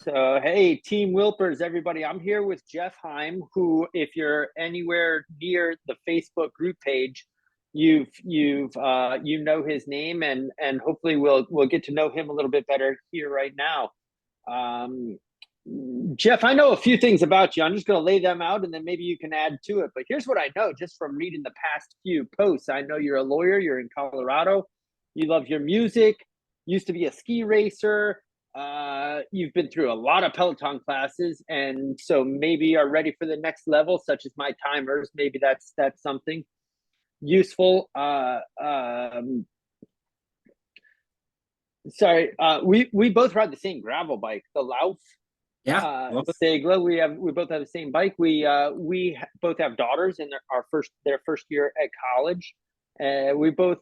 So, hey, Team Wilpers, everybody. I'm here with Geoff Heim, who, if you're anywhere near the Facebook group page, you know his name, and hopefully we'll get to know him a little bit better here right now. Um, Geoff, I know a few things about you. I'm just going to lay them out, and then maybe you can add to it. But here's what I know just from reading the past few posts. I know you're a lawyer. You're in Colorado. You love your music. Used to be a ski racer. You've been through a lot of Peloton classes, and so maybe are ready for the next level, such as my timers. Maybe that's something useful. We both ride the same gravel bike, the Lauf Yeah, love it. Segla. We both have the same bike. We both have daughters in their first year at college. We both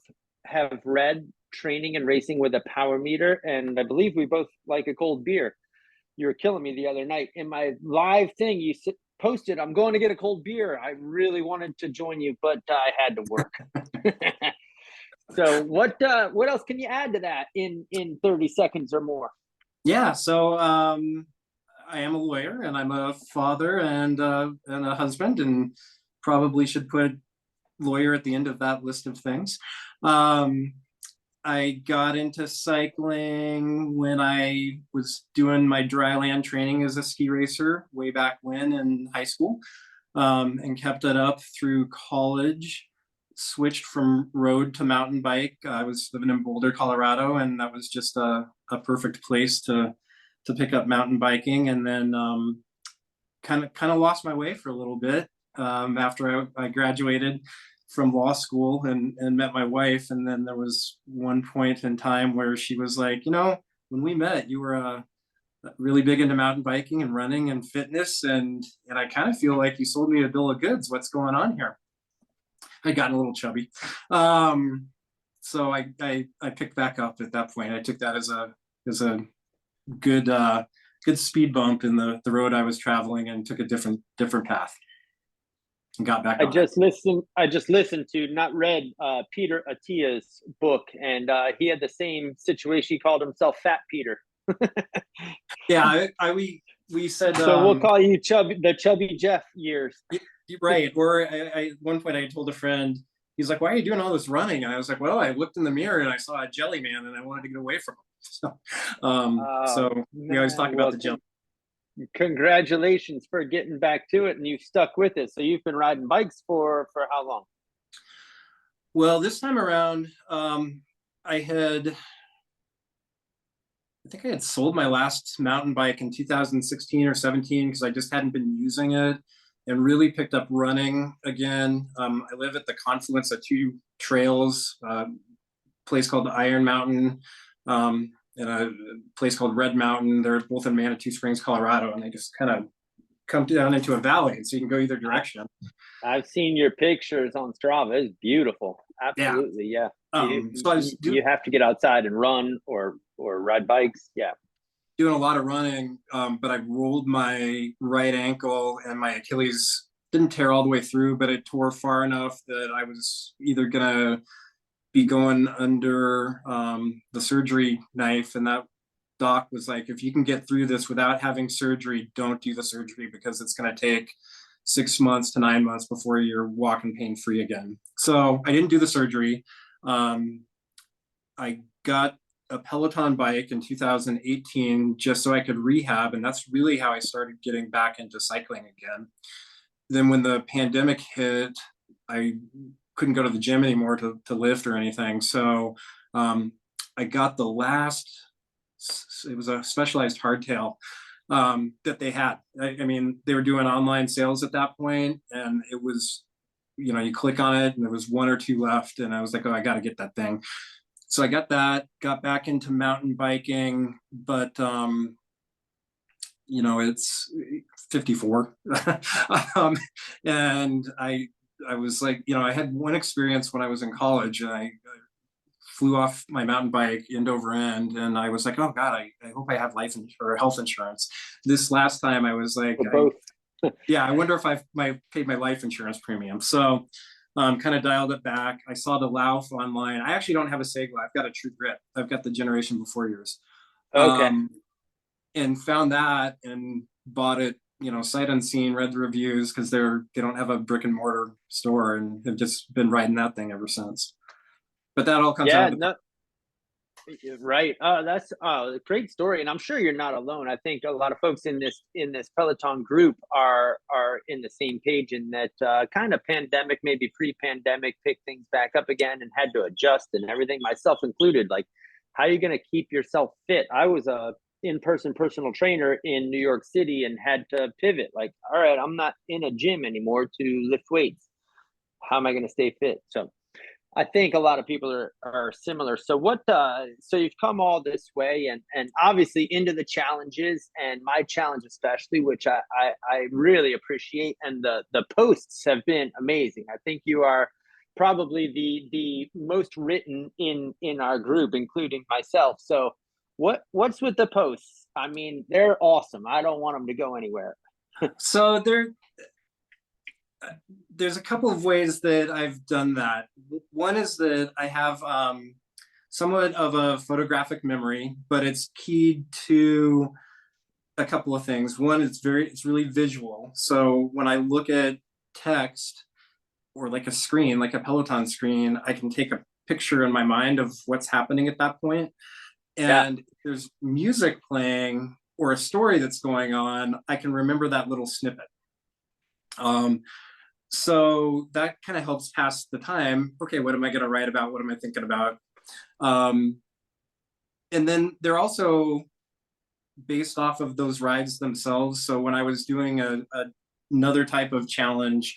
have read training and racing with a power meter, and I believe we both like a cold beer. You were killing me the other night in my live thing. Posted, "I'm going to get a cold beer." I really wanted to join you, but I had to work. So what else can you add to that in 30 seconds or more? Yeah, so I am a lawyer and I'm a father and a husband, and probably should put lawyer at the end of that list of things. I got into cycling when I was doing my dry land training as a ski racer way back when in high school, and kept it up through college. Switched from road to mountain bike. I was living in Boulder, Colorado, and that was just a perfect place to pick up mountain biking. And then kind of lost my way for a little bit after I graduated from law school and met my wife. And then there was one point in time where she was like, when we met, you were really big into mountain biking and running and fitness, and I kind of feel like you sold me a bill of goods. What's going on here? I'd gotten a little chubby. So I picked back up at that point. I took that as a good good speed bump in the road I was traveling, and took a different path and got back I on just listened to, not read, Peter Attia's book, and he had the same situation. He called himself Fat Peter. Yeah, we said So we'll call you the chubby Geoff years. right. Or at one point I told a friend, he's like, "Why are you doing all this running?" And I was like, "Well, I looked in the mirror and I saw a jelly man and I wanted to get away from him." So we always talk about the jelly. Congratulations for getting back to it, and you've stuck with it. So you've been riding bikes for how long? Well, this time around, I think I had sold my last mountain bike in 2016 or 17 because I just hadn't been using it, and really picked up running again. I live at the confluence of two trails, a place called Iron Mountain, and a place called Red Mountain. They're both in Manitou Springs, Colorado, and they just kind of come down into a valley, so you can go either direction. I've seen your pictures on Strava. It's beautiful. Absolutely, yeah. You have to get outside and run or ride bikes. Yeah. Doing a lot of running, but I rolled my right ankle, and my Achilles didn't tear all the way through, but it tore far enough that I was either gonna be going under the surgery knife, and that doc was like, "If you can get through this without having surgery, don't do the surgery, because it's going to take 6 months to 9 months before you're walking pain free again." So I didn't do the surgery. I got a Peloton bike in 2018 just so I could rehab, and that's really how I started getting back into cycling again. Then when the pandemic hit, I couldn't go to the gym anymore to lift or anything. So I got the last, it was a specialized hardtail that they had. I mean, they were doing online sales at that point, and it was, you click on it and there was one or two left, and I was like, oh, I got to get that thing. So I got that, got back into mountain biking, but it's 54. And I was like, I had one experience when I was in college, and I flew off my mountain bike end over end, and I was like, oh God, I hope I have health insurance. This last time I was like, both. Yeah, I wonder if I paid my life insurance premium. So kind of dialed it back. I saw the Lauf online. I actually don't have a Segla. I've got a True Grit. I've got the generation before yours. Okay. and found that and bought it, sight unseen, read the reviews because they don't have a brick and mortar store, and have just been riding that thing ever since. But that all comes out Yeah, of the no, right. That's a great story, and I'm sure you're not alone. I think a lot of folks in this Peloton group are in the same page in that kind of pandemic, maybe pre-pandemic, picked things back up again and had to adjust and everything, myself included. Like, how are you going to keep yourself fit? I was a in-person personal trainer in New York City and had to pivot. Like, all right, I'm not in a gym anymore to lift weights. How am I going to stay fit? So I think a lot of people are similar. So so you've come all this way and obviously into the challenges, and my challenge especially, which I really appreciate, and the posts have been amazing. I think you are probably the most written in our group, including myself. So what's with the posts? I mean, they're awesome. I don't want them to go anywhere. So there's a couple of ways that I've done that. One is that I have somewhat of a photographic memory, but it's keyed to a couple of things. One, it's really visual. So when I look at text or like a screen, like a Peloton screen, I can take a picture in my mind of what's happening at that point. Yeah. And if there's music playing or a story that's going on, I can remember that little snippet. So that kind of helps pass the time. Okay, what am I going to write about? What am I thinking about? And then they're also based off of those rides themselves. So when I was doing another type of challenge,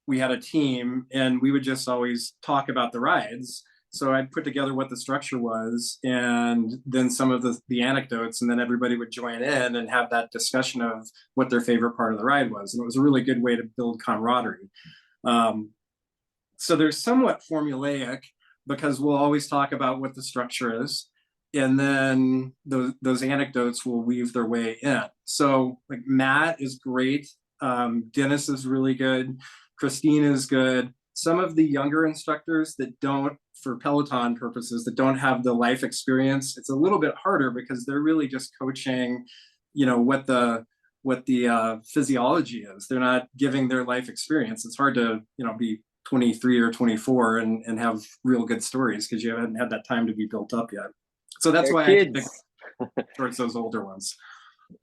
we had a team and we would just always talk about the rides. So I'd put together what the structure was and then some of the anecdotes, and then everybody would join in and have that discussion of what their favorite part of the ride was. And it was a really good way to build camaraderie. So they're somewhat formulaic because we'll always talk about what the structure is. And then those anecdotes will weave their way in. So like Matt is great. Dennis is really good. Christine is good. Some of the younger instructors that don't, for Peloton purposes, that don't have the life experience, it's a little bit harder because they're really just coaching, what the physiology is. They're not giving their life experience. It's hard to, be 23 or 24 and have real good stories because you haven't had that time to be built up yet. So that's They're why kids. I pick towards those older ones.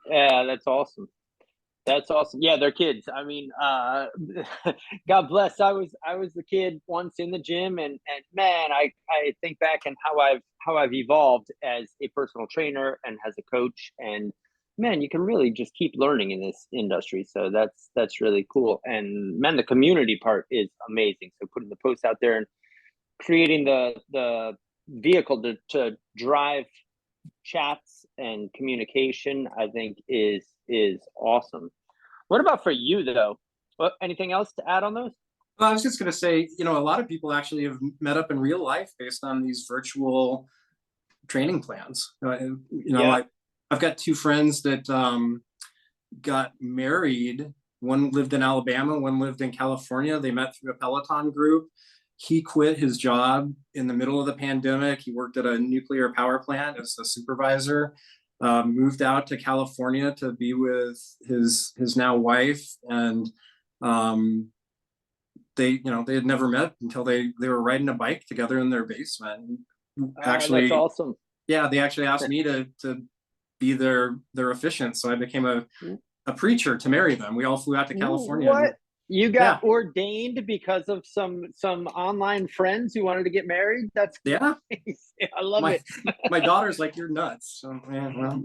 Yeah, that's awesome. That's awesome. Yeah, they're kids. I mean, God bless. I was the kid once in the gym, and man, I think back and how I've evolved as a personal trainer and as a coach, and man, you can really just keep learning in this industry. So that's really cool. And man, the community part is amazing. So putting the posts out there and creating the vehicle to drive chats and communication, I think is awesome. What about for you though? What anything else to add on those? Well, I was just going to say, a lot of people actually have met up in real life based on these virtual training plans. Yeah. I've got two friends that got married. One lived in Alabama, one lived in California. They met through a Peloton group. He quit his job in the middle of the pandemic. He worked at a nuclear power plant as a supervisor. Moved out to California to be with his now wife, and they had never met until they were riding a bike together in their basement. That's Actually, awesome. yeah, they actually asked me to be their officiant, so I became a preacher to marry them. We all flew out to California. What? You Yeah, got ordained because of some online friends who wanted to get married? That's yeah. crazy. I love My it. my daughter's like, you're nuts. So, yeah, well,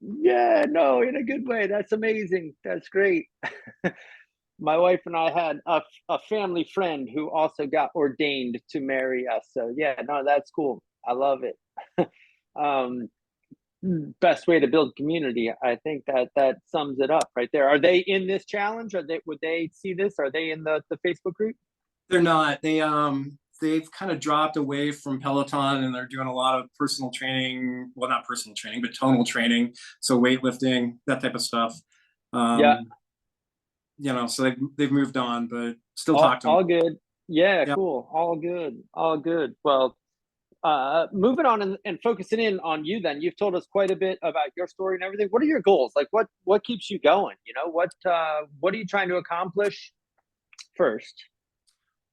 Yeah, no, in a good way. That's amazing. That's great. My wife and I had a family friend who also got ordained to marry us. So yeah, no, that's cool. I love it. um, Best way to build community. I think that sums it up right there. Are they in this challenge? Would they see this? Are they in the Facebook group? they're not. They've kind of dropped away from Peloton and they're doing a lot of personal training. Well, not personal training, but tonal training. So weightlifting, that type of stuff. Yeah, Um, so they've moved on, but still talk to them. all good. Yeah, Yeah. cool. All good. All good. Well, moving on and focusing in on you, then you've told us quite a bit about your story and everything. What are your goals? Like what keeps you going? What are you trying to accomplish first?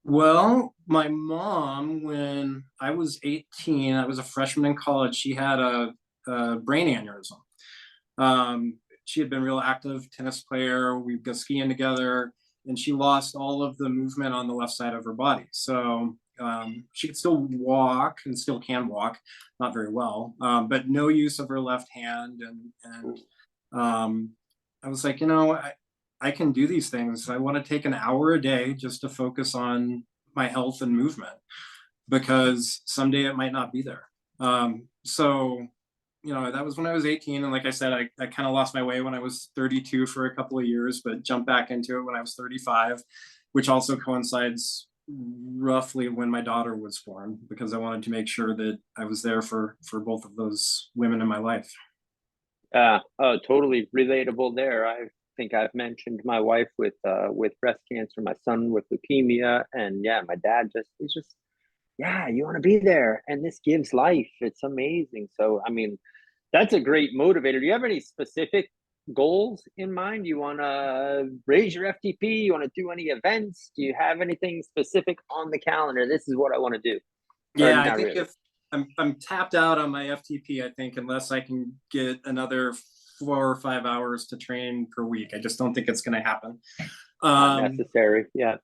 Well, my mom, when I was 18, I was a freshman in college, she had a brain aneurysm. She had been real active tennis player. We'd go skiing together, and she lost all of the movement on the left side of her body. So she could still walk and still can walk, not very well, but no use of her left hand. And I was like, I can do these things. I want to take an hour a day just to focus on my health and movement because someday it might not be there. So that was when I was 18. And like I said, I kind of lost my way when I was 32 for a couple of years, but jumped back into it when I was 35, which also coincides roughly when my daughter was born, because I wanted to make sure that I was there for both of those women in my life. Oh, totally relatable there. I think I've mentioned my wife with breast cancer, my son with leukemia, and yeah, my dad he's just yeah, you want to be there, and this gives life. It's amazing. So, I mean, that's a great motivator. Do you have any specific goals in mind? You want to raise your FTP? You want to do any events? Do you have anything specific on the calendar? This is what I want to do, or Yeah, I not think really? if I'm tapped out on my FTP, I think unless I can get another 4 or 5 hours to train per week, I just don't think it's going to happen. Not Um, necessary. Yeah.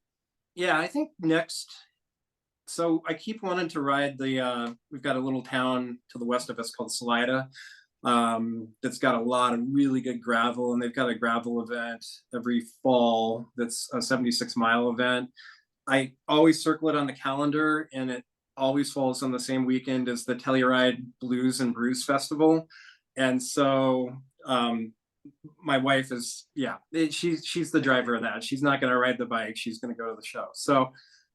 yeah, I think next. So I keep wanting to ride we've got a little town to the west of us called Salida. That's got a lot of really good gravel, and they've got a gravel event every fall. That's a 76-mile event. I always circle it on the calendar, and it always falls on the same weekend as the Telluride Blues and Brews Festival. And so my wife is, yeah, she's the driver of that. She's not going to ride the bike. She's going to go to the show. So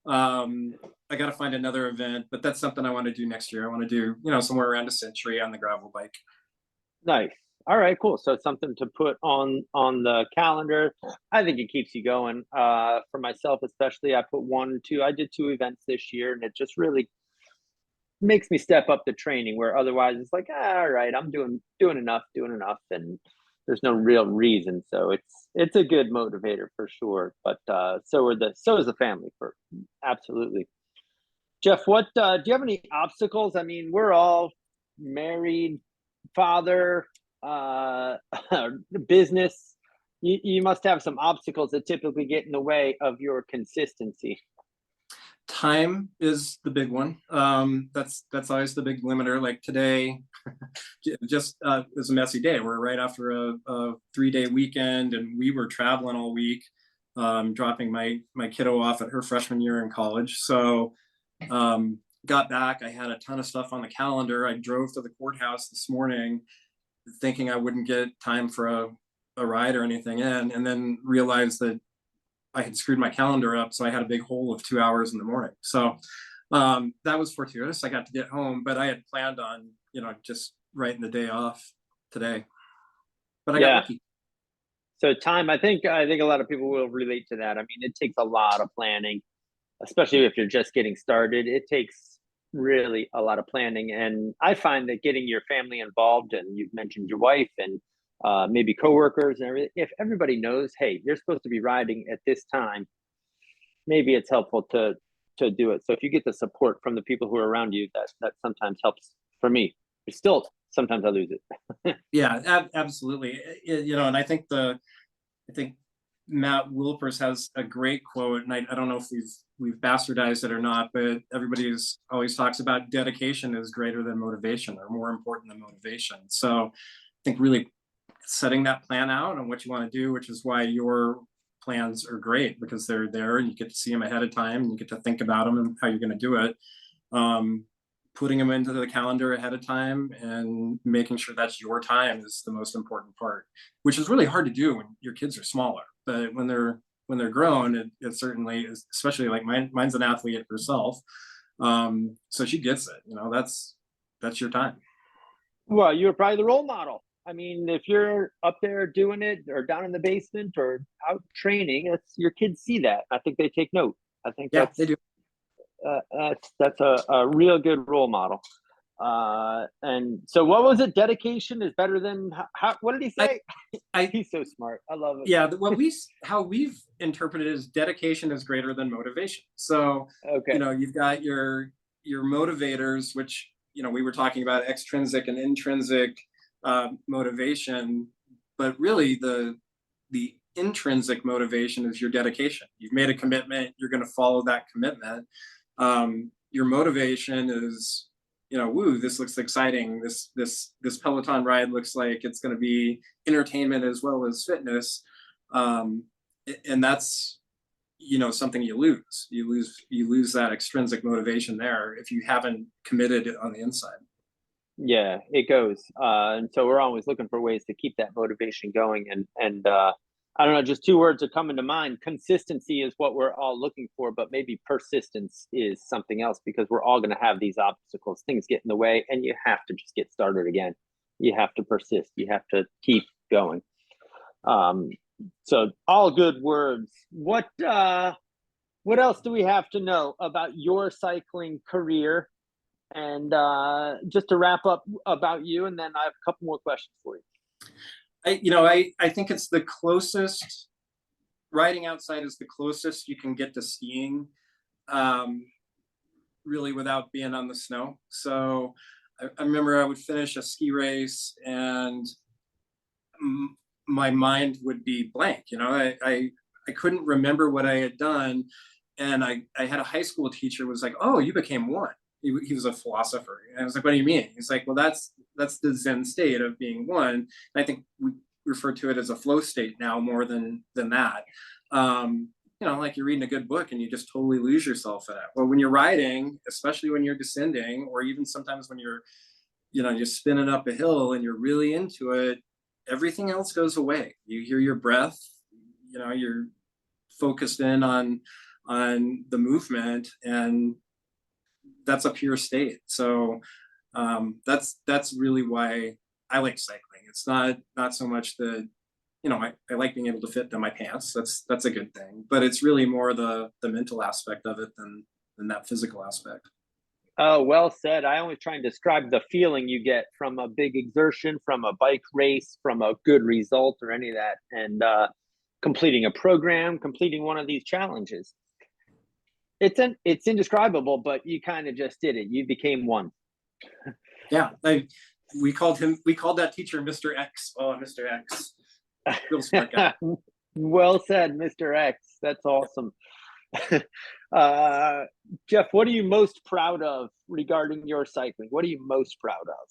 I got to find another event, but that's something I want to do next year. I want to do, somewhere around a century on the gravel bike. Nice. All right, cool. So it's something to put on the calendar. I think it keeps you going. For myself, especially, I did two events this year, and it just really makes me step up the training. Where otherwise, it's like, all right, I'm doing enough, and there's no real reason. So it's a good motivator for sure. But so is the family for absolutely. Geoff, what do you have any obstacles? I mean, we're all married, father, uh, business. You must have some obstacles that typically get in the way of your consistency. Time is the big one. That's always the big limiter. Like today, just it was a messy day. We're right after a 3-day weekend, and we were traveling all week, dropping my kiddo off at her freshman year in college. So got back. I had a ton of stuff on the calendar. I drove to the courthouse this morning, thinking I wouldn't get time for a ride or anything in, and then realized that I had screwed my calendar up, so I had a big hole of 2 hours in the morning. So that was fortuitous. I got to get home, but I had planned on, just writing the day off today. But I got Yeah. lucky. So time, I think a lot of people will relate to that. I mean, it takes a lot of planning, especially if you're just getting started. It takes really a lot of planning, and I find that getting your family involved, and you've mentioned your wife and maybe coworkers and everything. If everybody knows, hey, you're supposed to be riding at this time, maybe it's helpful to do it. So if you get the support from the people who are around you, that sometimes helps. For me, but still, sometimes I lose it. Yeah, absolutely. And I think Matt Wilpers has a great quote, and I don't know if we've bastardized it or not, but everybody's always talks about dedication is greater than motivation, or more important than motivation. So I think really setting that plan out on what you want to do, which is why your plans are great, because they're there and you get to see them ahead of time and you get to think about them and how you're going to do it. Putting them into the calendar ahead of time and making sure that's your time is the most important part, which is really hard to do when your kids are smaller. But when they're grown, it certainly is, especially like mine's an athlete herself. So she gets it, that's your time. Well, you're probably the role model. I mean, if you're up there doing it or down in the basement or out training, it's your kids see that. I think they take note. I think Yeah, they do. That's a real good role model. And so what was it? Dedication is better than how, what did he I, say? I, He's so smart. I love it. yeah, how we've interpreted is dedication is greater than motivation. So, Okay. you've got your motivators, which, we were talking about extrinsic and intrinsic motivation, but really the intrinsic motivation is your dedication. You've made a commitment, you're going to follow that commitment. Your motivation is, woo, this looks exciting. This Peloton ride looks like it's going to be entertainment as well as fitness. And that's, something you lose. You lose that extrinsic motivation there if you haven't committed on the inside. Yeah, it goes. And so we're always looking for ways to keep that motivation going. And I don't know, just two words are coming to mind. Consistency is what we're all looking for, but maybe persistence is something else, because we're all going to have these obstacles. Things get in the way, and you have to just get started again. You have to persist. You have to keep going. So all good words. What else do we have to know about your cycling career? And just to wrap up about you, and then I have a couple more questions for you. I think it's the closest, riding outside is the closest you can get to skiing, really, without being on the snow. So I remember I would finish a ski race and my mind would be blank. I couldn't remember what I had done. And I had a high school teacher who was like, "Oh, you became one." He was a philosopher. And I was like, "What do you mean?" He's like, "Well, that's the Zen state of being one." And I think we refer to it as a flow state now more than that. Like you're reading a good book and you just totally lose yourself in it. Well, when you're riding, especially when you're descending, or even sometimes when you're spinning up a hill and you're really into it, everything else goes away. You hear your breath, you're focused in on the movement, and that's a pure state. So that's really why I like cycling. It's not so much the, I like being able to fit in my pants. That's a good thing, but it's really more the mental aspect of it than that physical aspect. Oh, well said. I always try and describe the feeling you get from a big exertion, from a bike race, from a good result, or any of that, and completing a program, completing one of these challenges. It's indescribable, but you kind of just did it. You became one. Yeah, we called that teacher Mr. X. Oh, Mr. X, real smart guy. Well said, Mr. X. That's awesome. Geoff, what are you most proud of regarding your cycling? What are you most proud of?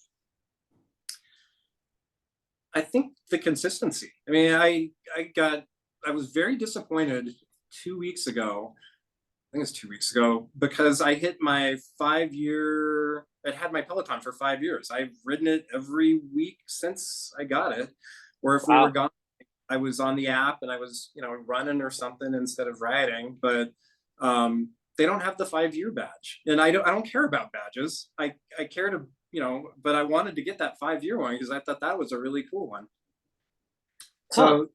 I think the consistency. I mean, I was very disappointed 2 weeks ago. I think it's 2 weeks ago, because I hit my 5-year. I'd had my Peloton for 5 years. I've ridden it every week since I got it. Or if we were gone, I was on the app and I was, running or something instead of riding. But they don't have the 5-year badge, and I don't care about badges. I care to, but I wanted to get that 5-year one because I thought that was a really cool one. So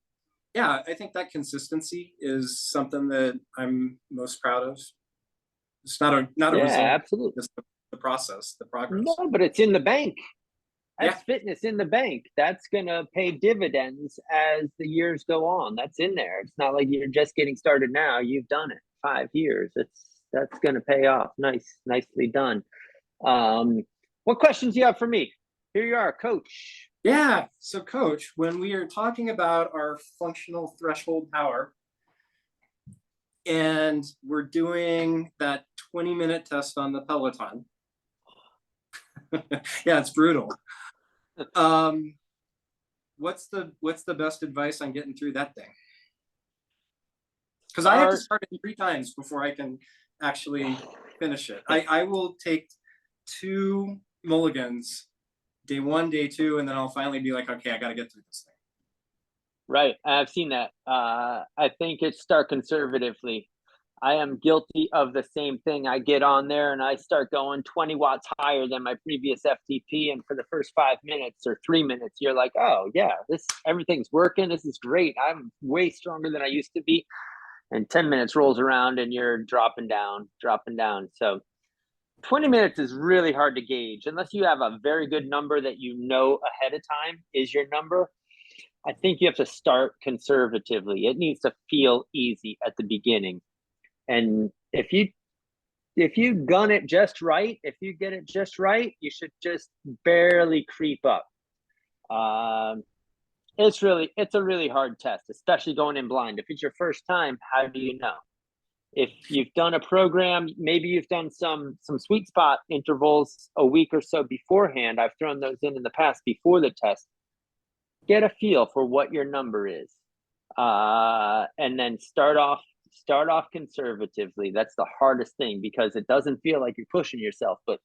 yeah, I think that consistency is something that I'm most proud of. It's not a result, absolutely. just the process, the progress. No, but it's in the bank. That's fitness in the bank. That's gonna pay dividends as the years go on. That's in there. It's not like you're just getting started now. You've done it 5 years. That's gonna pay off. Nicely done. What questions do you have for me? Here you are, coach. Yeah. So, coach, when we are talking about our functional threshold power, and we're doing that 20-minute test on the Peloton. Yeah, it's brutal. What's the best advice on getting through that thing? Because I have to start it 3 times before I can actually finish it. I will take 2 mulligans, day 1, day 2, and then I'll finally be like, okay, I got to get through this thing. Right. I've seen that. I think it's start conservatively. I am guilty of the same thing. I get on there and I start going 20 watts higher than my previous FTP. And for the first 5 minutes or 3 minutes, you're like, oh yeah, everything's working. This is great. I'm way stronger than I used to be. and 10 minutes rolls around and you're dropping down, dropping down. So 20 minutes is really hard to gauge unless you have a very good number that you know ahead of time is your number. I think you have to start conservatively. It needs to feel easy at the beginning. And if you gun it just right, if you get it just right, you should just barely creep up. Um, it's a really hard test, especially going in blind. If it's your first time, how do you know? If you've done a program, maybe you've done some sweet spot intervals a week or so beforehand. I've thrown those in the past before the test. Get a feel for what your number is, and then start off conservatively. That's the hardest thing because it doesn't feel like you're pushing yourself, but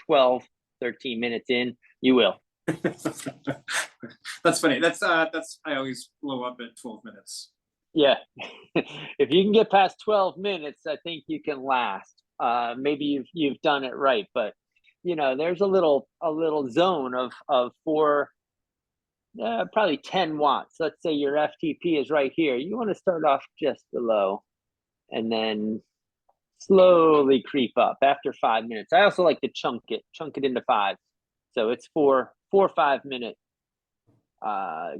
12, 13 minutes in, you will. That's funny. That's I always blow up at 12 minutes. Yeah. If you can get past 12 minutes, I think you can last. Maybe you've done it right, but there's a little zone of probably 10 watts. Let's say your FTP is right here. You want to start off just below and then slowly creep up after 5 minutes. I also like to chunk it into five. So it's 4 5 minute.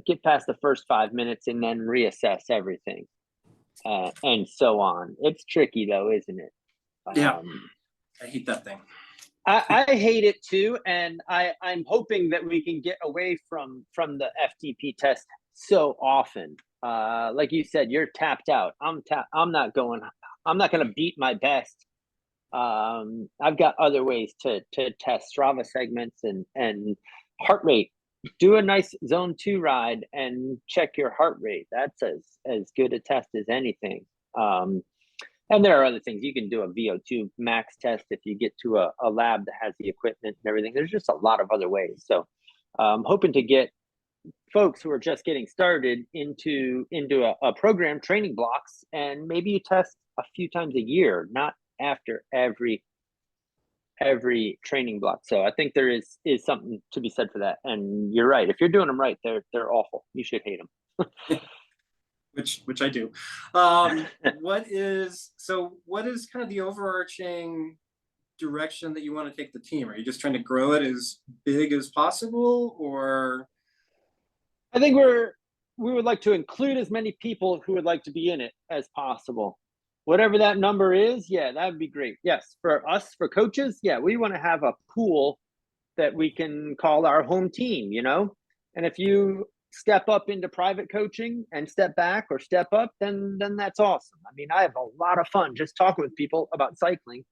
Get past the first 5 minutes and then reassess everything, and so on. It's tricky though, isn't it? Yeah, I hate that thing. I hate it too, and I'm hoping that we can get away from the FTP test so often. Like you said, you're tapped out. I'm not going to beat my best. I've got other ways to test Strava segments and heart rate. Do a nice zone 2 ride and check your heart rate. That's as good a test as anything. And there are other things. You can do a VO2 max test if you get to a lab that has the equipment and everything. There's just a lot of other ways. So hoping to get folks who are just getting started into a program, training blocks, and maybe you test a few times a year, not after every training block. So I think there is something to be said for that. And you're right. If you're doing them right, they're awful. You should hate them. Which I do. What is kind of the overarching direction that you want to take the team? Are you just trying to grow it as big as possible, or? I think we would like to include as many people who would like to be in it as possible. Whatever that number is, yeah, that would be great. Yes, for us, for coaches, yeah, we want to have a pool that we can call our home team, And if you step up into private coaching and step back or step up, then that's awesome. I mean, I have a lot of fun just talking with people about cycling,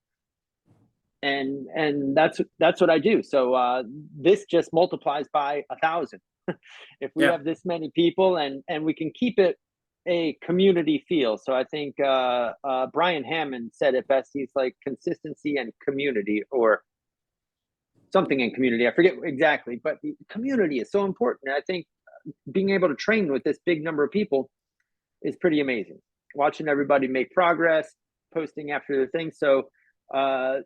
and that's what I do. So this just multiplies by 1,000 if we have this many people, and we can keep it a community feel. So I think Brian Hammond said it best. He's like consistency and community, or something in community. I forget exactly, but the community is so important. I think being able to train with this big number of people is pretty amazing. Watching everybody make progress, posting after the thing. So I'm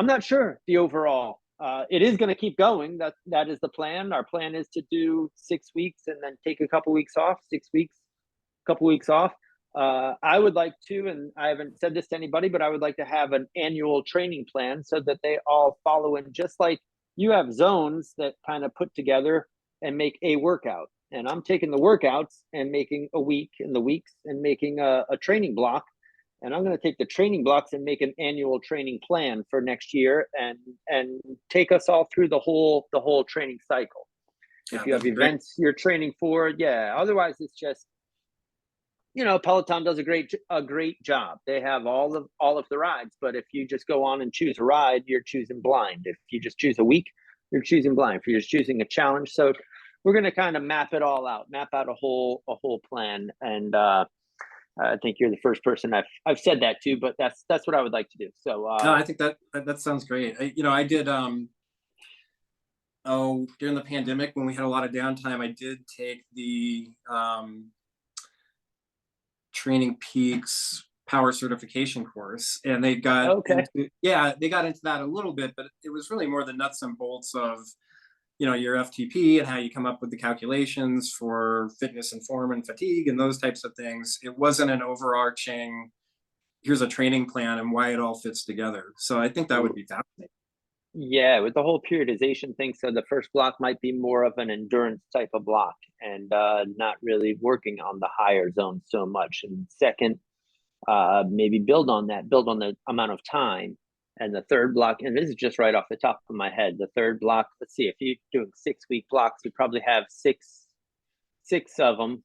not sure the overall. It is going to keep going. That is the plan. Our plan is to do 6 weeks and then take a couple weeks off. 6 weeks, couple weeks off. I would like to, and I haven't said this to anybody, but I would like to have an annual training plan so that they all follow in, just like you have zones that kind of put together and make a workout. And I'm taking the workouts and making a week in the weeks and making a training block. And I'm going to take the training blocks and make an annual training plan for next year and take us all through the whole training cycle. Yeah, if you have events you're training for, otherwise it's just, Peloton does a great job. They have all of the rides, but if you just go on and choose a ride, you're choosing blind. If you just choose a week, you're choosing blind. If you're just choosing a challenge, so we're going to kind of map it all out, map out a whole plan. And I think you're the first person I've said that to, but that's what I would like to do. So no, I think that sounds great. I did during the pandemic when we had a lot of downtime, I did take the Training Peaks power certification course, and they got into that a little bit, but it was really more the nuts and bolts of your FTP and how you come up with the calculations for fitness and form and fatigue and those types of things. It wasn't an overarching, here's a training plan and why it all fits together. So I think that would be fascinating. Yeah, with the whole periodization thing. So the first block might be more of an endurance type of block and not really working on the higher zones so much. And second, maybe build on the amount of time. And the third block, and this is just right off the top of my head, the third block, let's see, if you're doing 6-week blocks, you probably have six of them.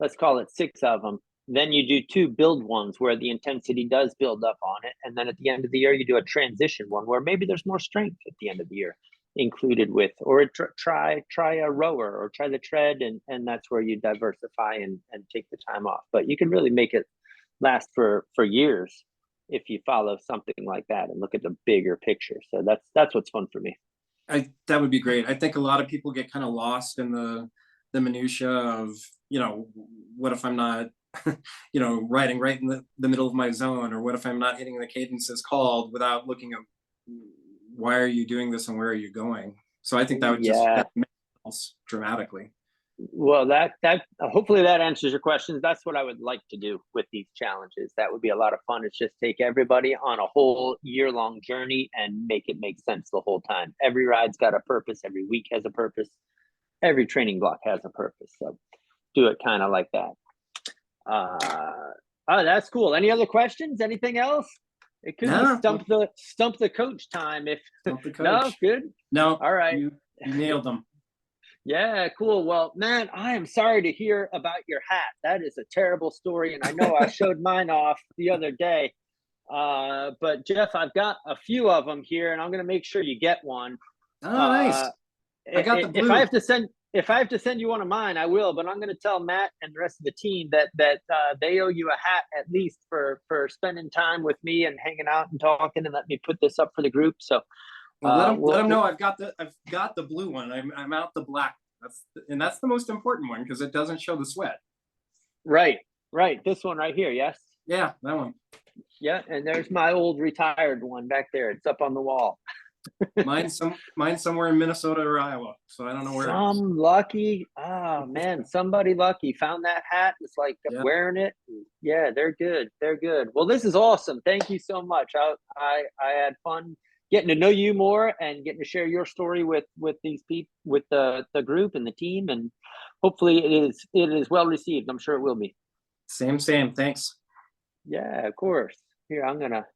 Let's call it 6 of them. Then you do 2 build ones where the intensity does build up on it. And then at the end of the year, you do a transition one where maybe there's more strength at the end of the year included with, or try a rower or try the tread. And that's where you diversify and take the time off. But you can really make it last for years if you follow something like that and look at the bigger picture. So that's what's fun for me. That would be great. I think a lot of people get kind of lost in the minutia of, what if I'm not, riding right in the middle of my zone, or what if I'm not hitting the cadences called, without looking at why are you doing this and where are you going. So I think that would just make sense dramatically. Well, that hopefully that answers your questions. That's what I would like to do with these challenges. That would be a lot of fun. It's just take everybody on a whole year-long journey and make it make sense the whole time. Every ride's got a purpose. Every week has a purpose. Every training block has a purpose. So do it kind of like that. Oh, that's cool. Any other questions? Anything else? It could be stump the coach time. If stump the coach. No, good. No, all right. You nailed them. Yeah, cool. Well, man, I am sorry to hear about your hat. That is a terrible story, and I know I showed mine off the other day. But Geoff, I've got a few of them here, and I'm going to make sure you get one. Oh, nice. I got the blue. If I have to send you one of mine, I will. But I'm going to tell Matt and the rest of the team that they owe you a hat at least for spending time with me and hanging out and talking, and let me put this up for the group. So let them know I've got the blue one. I'm out the black. That's the most important one because it doesn't show the sweat. Right. This one right here. Yes. Yeah, that one. Yeah, and there's my old retired one back there. It's up on the wall. Mine's somewhere in Minnesota or Iowa, so I don't know where. Some lucky, man, somebody lucky found that hat. It's like wearing it. Yeah, they're good. Well, this is awesome. Thank you so much. I had fun getting to know you more and getting to share your story with these people, with the group and the team, and hopefully it is well received. I'm sure it will be. Same. Thanks. Yeah, of course. Here, I'm gonna